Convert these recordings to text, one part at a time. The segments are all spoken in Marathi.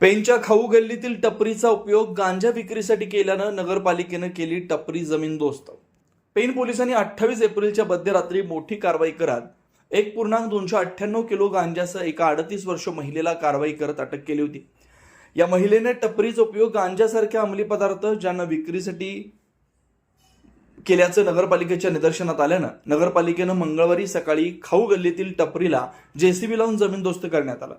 पेणच्या खाऊ गल्लीतील टपरीचा उपयोग गांजा विक्रीसाठी केल्यानं नगरपालिकेनं केली टपरी जमीनदोस्त. पेण पोलिसांनी 28 एप्रिलच्या मध्यरात्री मोठी कारवाई करत 1.298 किलो गांजासह एका 38 वर्ष महिलेला कारवाई करत अटक केली होती. या महिलेने टपरीचा उपयोग गांजासारख्या अंमली पदार्थ ज्यांना विक्रीसाठी केल्याचं नगरपालिकेच्या निदर्शनात आल्यानं नगरपालिकेनं मंगळवारी सकाळी खाऊ गल्लीतील टपरीला जेसीबी लावून जमीनदोस्त करण्यात आलं.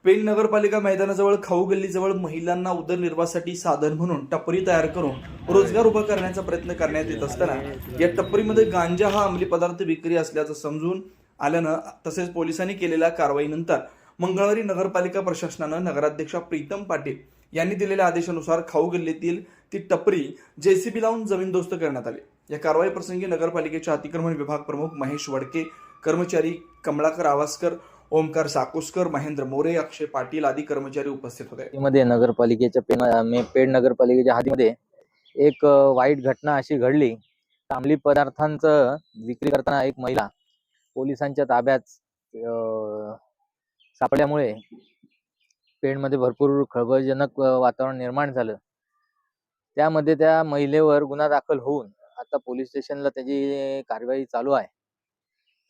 पेण नगरपालिका मैदानाजवळ खाऊ गल्लीजवळ महिलांना उदरनिर्वाहासाठी साधन म्हणून टपरी तयार करून रोजगार उभा करण्याचा प्रयत्न करण्यात येत असताना या टपरीमध्ये गांजा हा अंमली पदार्थ विक्री असल्याचं समजून आल्यानं तसेच पोलिसांनी केलेल्या कारवाईनंतर मंगळवारी नगरपालिका प्रशासनानं नगराध्यक्षा प्रीतम पाटील यांनी दिलेल्या आदेशानुसार खाऊ गल्लीतील ती टपरी जेसीबी लावून जमीनदोस्त करण्यात आली. या कारवाई प्रसंगी नगरपालिकेचे अतिक्रमण विभाग प्रमुख महेश वडके, कर्मचारी कमलाकर आवासकर, ओमकार साकुस्कर, महेंद्र मोरे, अक्षय पाटील आदी कर्मचारी उपस्थित होते. मध्ये नगरपालिकेच्या पेण नगरपालिकेच्या हद्दीमध्ये एक वाईट घटना अशी घडली. अंमली पदार्थांचं विक्री करताना एक महिला पोलिसांच्या ताब्यात सापडल्यामुळे पेणमध्ये भरपूर खळबळजनक वातावरण निर्माण झालं. त्यामध्ये त्या महिलेवर गुन्हा दाखल होऊन आता पोलीस स्टेशनला त्याची कारवाई चालू आहे.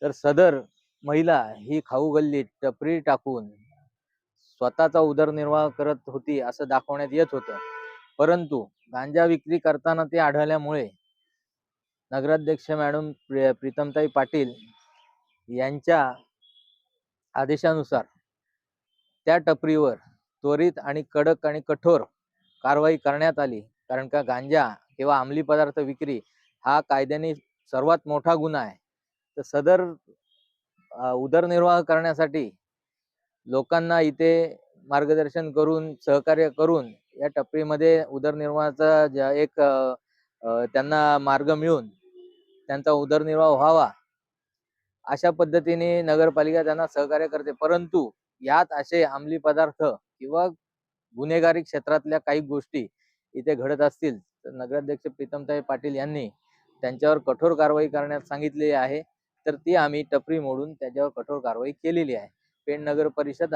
तर सदर महिला ही खाऊ गल्लीत टपरी टाकून स्वतःचा उदरनिर्वाह करत होती असं दाखवण्यात येत होतं. परंतु गांजा विक्री करताना ते आढळल्यामुळे नगराध्यक्ष मॅडम प्रीतमताई पाटील यांच्या आदेशानुसार त्या टपरीवर त्वरित आणि कडक आणि कठोर कारवाई करण्यात आली. कारण का गांजा किंवा अंमली पदार्थ विक्री हा कायद्याने सर्वात मोठा गुन्हा आहे. तर सदर उदरनिर्वाह करण्यासाठी लोकांना इथे मार्गदर्शन करून सहकार्य करून या टपरीमध्ये उदरनिर्वाहाचा एक त्यांना मार्ग मिळून त्यांचा उदरनिर्वाह व्हावा अशा पद्धतीने नगरपालिका त्यांना सहकार्य करते. परंतु यात असे अंमली पदार्थ किंवा गुन्हेगारी क्षेत्रातल्या काही गोष्टी इथे घडत असतील तर नगराध्यक्ष प्रीतमताई पाटील यांनी त्यांच्यावर कठोर कारवाई करण्यास सांगितलेली आहे. तर ती आम्ही टपरी मोडून त्याच्यावर कठोर कारवाई केलेली आहे. पेण नगर परिषद